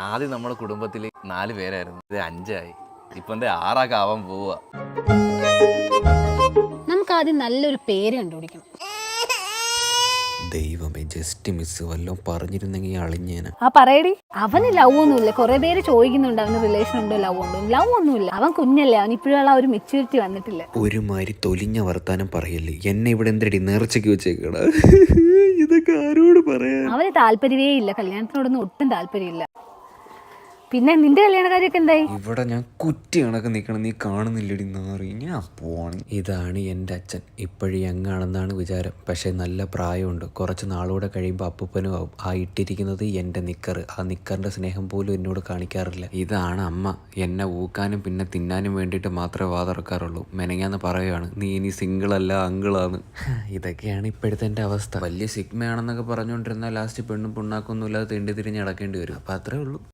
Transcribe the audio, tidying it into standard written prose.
ആദ്യം നമ്മുടെ കുടുംബത്തിൽ 4 പേരായിരുന്നു, ഇത് 5 ആയി, ഇപ്പൊ 6 ആവാൻ പോവാ. നമുക്ക് ആദ്യം നല്ലൊരു പേര് കണ്ടുപിടിക്കണം. ദൈവമേ, ജസ്റ്റ് മിസ് വല്ലതും പറഞ്ഞിരുന്നെങ്കിൽ അളിഞ്ഞേന. ആ പറയടി. അവന് ലവ് ഒന്നുമില്ല. കുറെ പേര് ചോദിക്കുന്നുണ്ട് അവന് റിലേഷൻ ഉണ്ടോ, ലവ് ഉണ്ടോ. ലവ് ഒന്നുമില്ല. അവൻ കുഞ്ഞല്ലേ, അവൻ ഇപ്പോഴുള്ള ഒരു മെച്യൂരിറ്റി വന്നിട്ടില്ല. ഒരുമാതിരി തൊലിഞ്ഞ വർത്താനം പറയല്ലേ. എന്നെ ഇവിടെ എന്തടി നേർച്ചയ്ക്ക് വെച്ചേക്കടാ. ഇതൊക്കെ ആരോട് പറയാ? അവന് താല്പര്യമേ ഇല്ല, കല്യാണത്തിനോടൊന്നും ഒട്ടും താല്പര്യമില്ല. പിന്നെ നിന്റെ കല്യാണക്കാരിയൊക്കെ എന്തായി? ഇവിടെ ഞാൻ കുറ്റി കണക്ക് നിൽക്കണം, നീ കാണുന്നില്ലടി നാറി. ഞാൻ പോവാണ്. ഇതാണ് എൻ്റെ അച്ഛൻ. ഇപ്പോഴും യങ്ങാണെന്നാണ് വിചാരം, പക്ഷേ നല്ല പ്രായമുണ്ട്. കുറച്ച് നാളൂടെ കഴിയുമ്പോൾ അപ്പൂപ്പനും ആവും. ആ ഇട്ടിരിക്കുന്നത് എൻ്റെ നിക്കർ. ആ നിക്കറിൻ്റെ സ്നേഹം പോലും എന്നോട് കാണിക്കാറില്ല. ഇതാണ് അമ്മ. എന്നെ ഊക്കാനും പിന്നെ തിന്നാനും വേണ്ടിയിട്ട് മാത്രമേ വാതിറക്കാറുള്ളൂ. മെനങ്ങാന്ന് പറയുകയാണ്, നീ ഇനി സിംഗിളല്ല അങ്കിളാണ്. ഇതൊക്കെയാണ് ഇപ്പോഴത്തെ എൻ്റെ അവസ്ഥ. വലിയ സിഗ്മയാണെന്നൊക്കെ പറഞ്ഞുകൊണ്ടിരുന്നാൽ ലാസ്റ്റ് പെണ്ണും പുണ്ണാക്കൊന്നും ഇല്ലാതെ തിണ്ടി തിരിഞ്ഞ് നടക്കേണ്ടി വരും. അപ്പം അത്രേ ഉള്ളൂ.